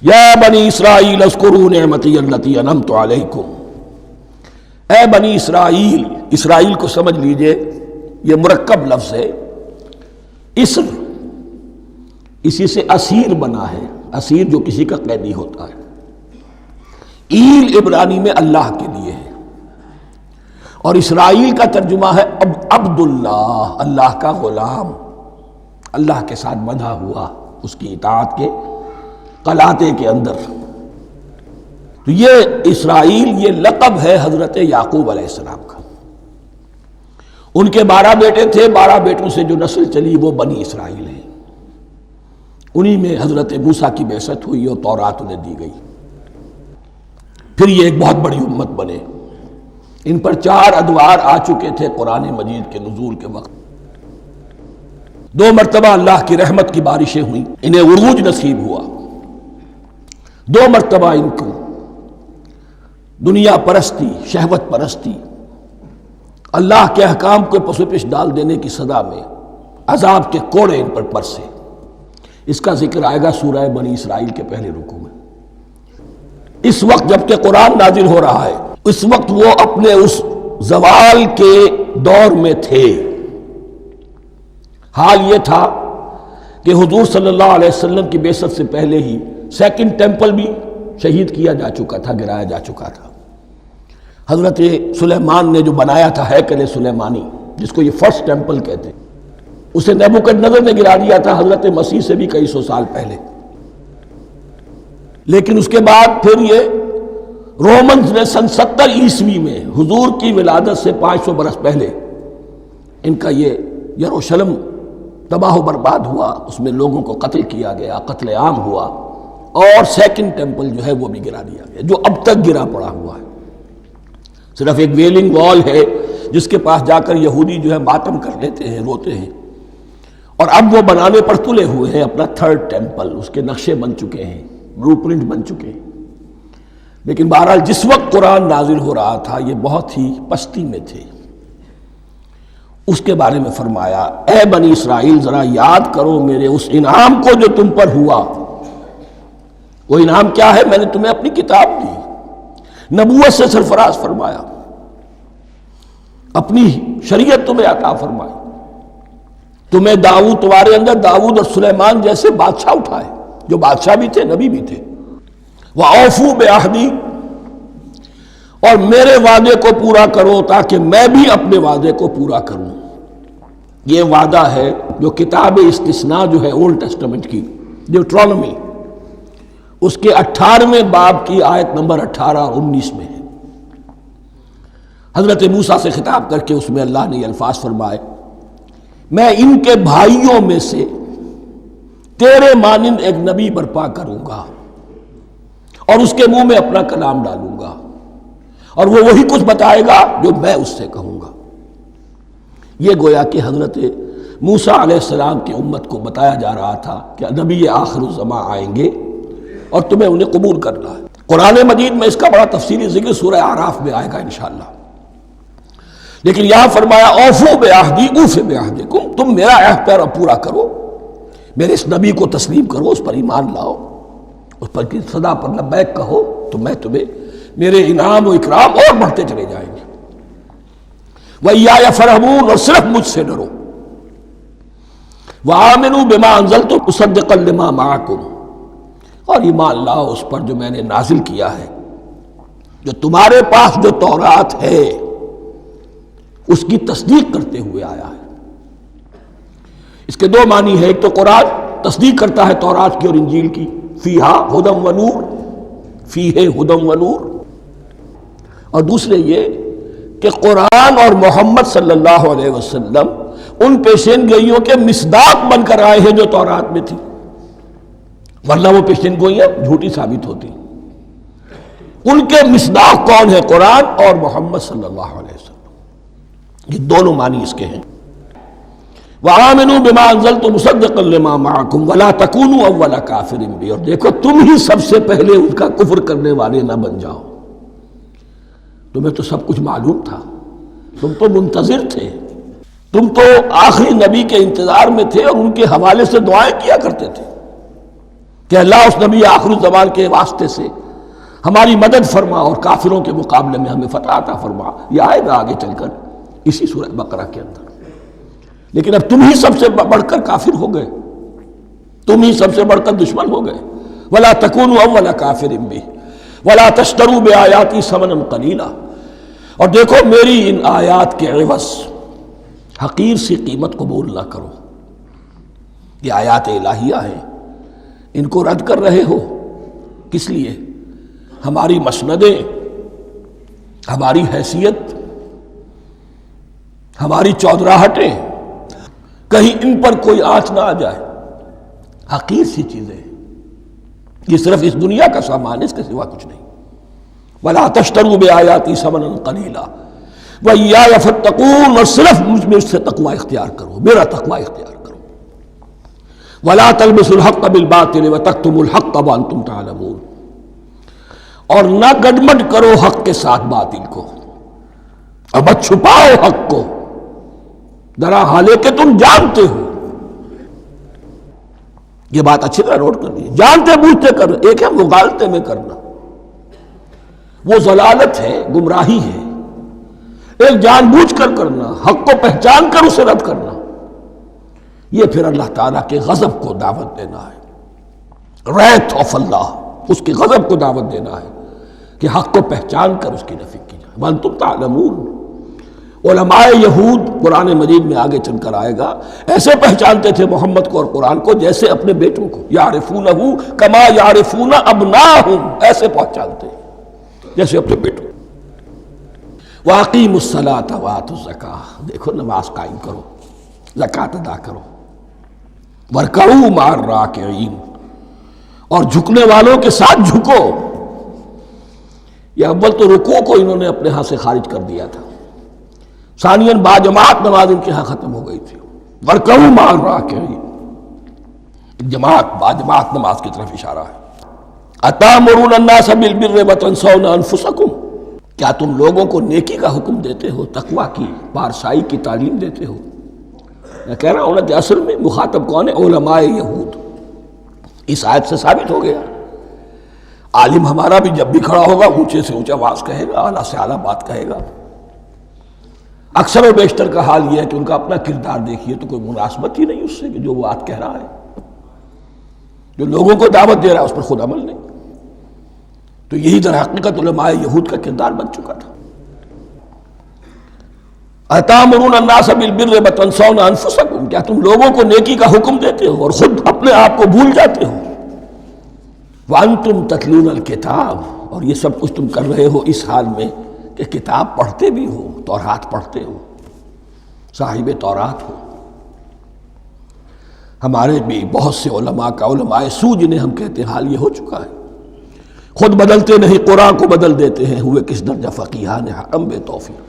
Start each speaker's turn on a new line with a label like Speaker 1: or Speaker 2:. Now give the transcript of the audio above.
Speaker 1: یا بنی اسرائیل اذکروا نعمتی التی انعمت علیکم، اے بنی اسرائیل، اسرائیل کو سمجھ لیجئے یہ مرکب لفظ ہے، اسر اسی سے اسیر بنا ہے، اسیر جو کسی کا قیدی ہوتا ہے، ایل عبرانی میں اللہ کے لیے ہے، اور اسرائیل کا ترجمہ ہے عبداللہ، اللہ کا غلام، اللہ کے ساتھ بندھا ہوا اس کی اطاعت کے قلاتے کے اندر۔ تو یہ اسرائیل یہ لقب ہے حضرت یعقوب علیہ السلام کا۔ ان کے 12 بیٹے تھے، 12 بیٹوں سے جو نسل چلی وہ بنی اسرائیل ہیں، انہی میں حضرت موسیٰ کی بعثت ہوئی اور تورات انہیں دی گئی، پھر یہ ایک بہت بڑی امت بنے۔ ان پر 4 ادوار آ چکے تھے قرآن مجید کے نزول کے وقت، 2 مرتبہ اللہ کی رحمت کی بارشیں ہوئیں، انہیں عروج نصیب ہوا، 2 مرتبہ ان کو دنیا پرستی، شہوت پرستی، اللہ کے احکام کو پس پش ڈال دینے کی سزا میں عذاب کے کوڑے ان پر برسے۔ اس کا ذکر آئے گا سورہ بنی اسرائیل کے پہلے رکوع میں۔ اس وقت جب کہ قرآن نازل ہو رہا ہے، اس وقت وہ اپنے اس زوال کے دور میں تھے۔ حال یہ تھا کہ حضور صلی اللہ علیہ وسلم کی بعثت سے پہلے ہی 2nd ٹیمپل بھی شہید کیا جا چکا تھا، گرایا جا چکا تھا۔ حضرت سلیمان نے جو بنایا تھا ہیکل سلیمانی، جس کو یہ 1st ٹیمپل کہتے ہیں، اسے نیبوکدنضر نے گرا دیا تھا حضرت مسیح سے بھی کئی سو سال پہلے۔ لیکن اس کے بعد پھر یہ رومنز نے سن 70 عیسوی میں حضور کی ولادت سے 500 برس پہلے ان کا یہ یروشلم تباہ و برباد ہوا، اس میں لوگوں کو قتل کیا گیا، قتل عام ہوا، اور 2nd ٹیمپل جو ہے وہ بھی گرا دیا گیا، جو اب تک گرا پڑا ہوا ہے۔ صرف ایک ویلنگ وال ہے جس کے پاس جا کر یہودی جو ہے ماتم کر لیتے ہیں، روتے ہیں، اور اب وہ بنانے پر تلے ہوئے ہیں اپنا 3rd ٹیمپل، اس کے نقشے بن چکے ہیں، بلو پرنٹ بن چکے ہیں۔ لیکن بہرحال جس وقت قرآن نازل ہو رہا تھا یہ بہت ہی پستی میں تھے۔ اس کے بارے میں فرمایا، اے بنی اسرائیل ذرا یاد کرو میرے اس انعام کو جو تم پر ہوا۔ وہ انعام کیا ہے؟ میں نے تمہیں اپنی کتاب دی، نبوت سے سرفراز فرمایا، اپنی شریعت تمہیں عطا فرمائی، تمہیں داؤد، تمہارے اندر داؤد اور سلیمان جیسے بادشاہ اٹھائے جو بادشاہ بھی تھے، نبی بھی تھے۔ وَأَوْفُوا بِعَهْدِي، اور میرے وعدے کو پورا کرو تاکہ میں بھی اپنے وعدے کو پورا کروں۔ یہ وعدہ ہے جو کتاب استثناء جو ہے اولڈ ٹیسٹمنٹ کی، ڈیوٹرانومی، اس کے 18ویں باب کی آیت نمبر 18 اور 19 میں ہے۔ حضرت موسیٰ سے خطاب کر کے اس میں اللہ نے یہ الفاظ فرمائے، میں ان کے بھائیوں میں سے تیرے مانند ایک نبی برپا کروں گا اور اس کے منہ میں اپنا کلام ڈالوں گا، اور وہ وہی کچھ بتائے گا جو میں اس سے کہوں گا۔ یہ گویا کہ حضرت موسیٰ علیہ السلام کی امت کو بتایا جا رہا تھا کہ نبی آخر الزماں آئیں گے اور تمہیں انہیں قبول کرنا ہے۔ قرآن مجید میں اس کا بڑا تفصیلی ذکر سورہ اعراف میں آئے گا انشاءاللہ، لیکن یہاں فرمایا اوفوا بعہدی اوف بعہدکم، تم میرا عہد پیرا پورا کرو، میرے اس نبی کو تسلیم کرو، اس پر ایمان لاؤ، اس پر کی صدا پر لبیک کہو، تو میں تمہیں میرے انعام و اکرام اور بڑھتے چلے جائیں گے۔ وَإِيَّايَ فَارْهَبُونَ، اور صرف مجھ سے ڈرو۔ وَآمِنُوا بِمَا أَنزَلْتُ مُصَدِّقًا لِمَا مَعَكُمْ، اور ایمان لاؤ اس پر جو میں نے نازل کیا ہے، جو تمہارے پاس جو تورات ہے اس کی تصدیق کرتے ہوئے آیا ہے۔ اس کے 2 معنی ہے، ایک تو قرآن تصدیق کرتا ہے تورات کی اور انجیل کی، فیہا ہدی و نور، فیہ ہدی و نور، اور دوسرے یہ کہ قرآن اور محمد صلی اللہ علیہ وسلم ان پیشین گوئیوں کے مصداق بن کر آئے ہیں جو تورات میں تھی، ورنہ وہ پیشین گوئیاں جھوٹی ثابت ہوتی۔ ان کے مصداق کون ہے؟ قرآن اور محمد صلی اللہ علیہ وسلم، یہ دونوں معنی اس کے ہیں۔ وَآمِنُوا بِمَا أَنزَلْتُ مُصَدِّقًا لِمَا مَعَكُمْ وَلَا تَكُونُوا أَوَّلَ كَافِرٍ بِهِ، اور دیکھو تم ہی سب سے پہلے اس کا کفر کرنے والے نہ بن جاؤ۔ تمہیں تو سب کچھ معلوم تھا، تم تو منتظر تھے، تم تو آخری نبی کے انتظار میں تھے اور ان کے حوالے سے دعائیں کیا کرتے تھے۔ کہ اللہ اس نبی آخر الزمان کے واسطے سے ہماری مدد فرما اور کافروں کے مقابلے میں ہمیں فتح عطا فرما. یہ آئے گا آگے چل کر اسی سورہ بقرہ کے اندر. لیکن اب تم ہی سب سے بڑھ کر کافر ہو گئے، تم ہی سب سے بڑھ کر دشمن ہو گئے. وَلَا تَكُونُوا أَوَّلَ كَافِرٍ بِهِ وَلَا تَشْتَرُوا بِآيَاتِي ثَمَنًا قَلِيلًا، اور دیکھو میری ان آیات کے عوض حقیر سی قیمت قبول نہ کرو. یہ آیات الہیہ ہیں، ان کو رد کر رہے ہو کس لیے؟ ہماری مسندیں، ہماری حیثیت، ہماری چودراہٹیں، کہیں ان پر کوئی آنچ نہ آ جائے. حقیر سی چیزیں، یہ صرف اس دنیا کا سامان ہے، اس کے سوا کچھ نہیں. وَلَا تَشْتَرُوا بِآيَاتِي ثَمَنًا قَلِيلًا وَإِيَّايَ فَاتَّقُونِ، اور صرف مجھ سے تقوی اختیار کرو، میرا تقوی اختیار کرو. وَلَا تَلْبِسُوا الْحَقَّ بِالْبَاطِلِ وَتَكْتُمُوا الْحَقَّ وَأَنْتُمْ تَعْلَمُونَ، اور نہ گڈمڈ کرو حق کے ساتھ باطل کو، اور مت چھپاؤ حق کو درا حالے کہ تم جانتے ہو. یہ بات اچھی طرح نوٹ کر لیجیے. جانتے بوجھتے کر، ایک ہے مغالطے میں کرنا، وہ ضلالت ہے، گمراہی ہے. ایک جان بوجھ کر کرنا، حق کو پہچان کر اسے رد کرنا، یہ پھر اللہ تعالیٰ کے غضب کو دعوت دینا ہے. wrath of اللہ، اس کی غضب کو دعوت دینا ہے کہ حق کو پہچان کر اس کی نفی کی جائے. وَأَنْتُمْ تَعْلَمُونَ. علماء یہود قرآن مجید میں آگے چل کر آئے گا، ایسے پہچانتے تھے محمد کو اور قرآن کو جیسے اپنے بیٹوں کو. یعرفونہ کما یعرفون ابناہم، ایسے پہچانتے جیسے اپنے بیٹوں. وَأَقِیمُوا الصَّلَاةَ وَآتُوا الزَّکَاةَ، دیکھو نماز قائم کرو، زکوٰۃ ادا کرو. وَارْكَعُوا مَعَ الرَّاكِعِينَ، اور جھکنے والوں کے ساتھ جھکو. یہ اول تو رکوع کو انہوں نے اپنے ہاں سے خارج کر دیا تھا، ثانیاً باجماعت نماز ان کے ہاں ختم ہو گئی تھی. وَارْكَعُوا مَعَ الرَّاكِعِينَ، جماعت باجماعت نماز کی طرف اشارہ ہے. أَتَأْمُرُونَ النَّاسَ بِالْبِرِّ وَتَنْسَوْنَ أَنفُسَكُمْ، کیا تم لوگوں کو نیکی کا حکم دیتے ہو، تقویٰ کی، پارسائی کی تعلیم دیتے ہو؟ میں کہہ رہا ہوں نا کہ اصل میں مخاطب کون ہے؟ علماء یہود. اس آیت سے ثابت ہو گیا عالم ہمارا بھی جب بھی کھڑا ہوگا اونچے سے اونچا آواز کہے گا، اعلیٰ سے اعلیٰ بات کہے گا. اکثر و بیشتر کا حال یہ ہے کہ ان کا اپنا کردار دیکھیے تو کوئی مناسبت ہی نہیں اس سے کہ جو وہ بات کہہ رہا ہے. جو لوگوں کو دعوت دے رہا ہے اس پر خود عمل نہیں. تو یہی در حقیقت علماء یہود کا کردار بن چکا تھا. أَتَأْمُرُونَ النَّاسَ بِالْبِرِّ وَتَنْسَوْنَ أَنفُسَكُمْ، کیا تم لوگوں کو نیکی کا حکم دیتے ہو اور خود اپنے آپ کو بھول جاتے ہو. وَأَنْتُمْ تَتْلُونَ الْكِتَابَ، اور یہ سب کچھ تم کر رہے ہو اس حال میں کہ کتاب پڑھتے بھی ہو، تورات پڑھتے ہو، صاحب تورات ہو. ہمارے بھی بہت سے علماء کا، علماء سو جنہیں ہم کہتے ہیں، حال یہ ہو چکا ہے. خود بدلتے نہیں، قرآن کو بدل دیتے ہیں. ہوئے کس درجہ فقیہان حکم بے توفیق.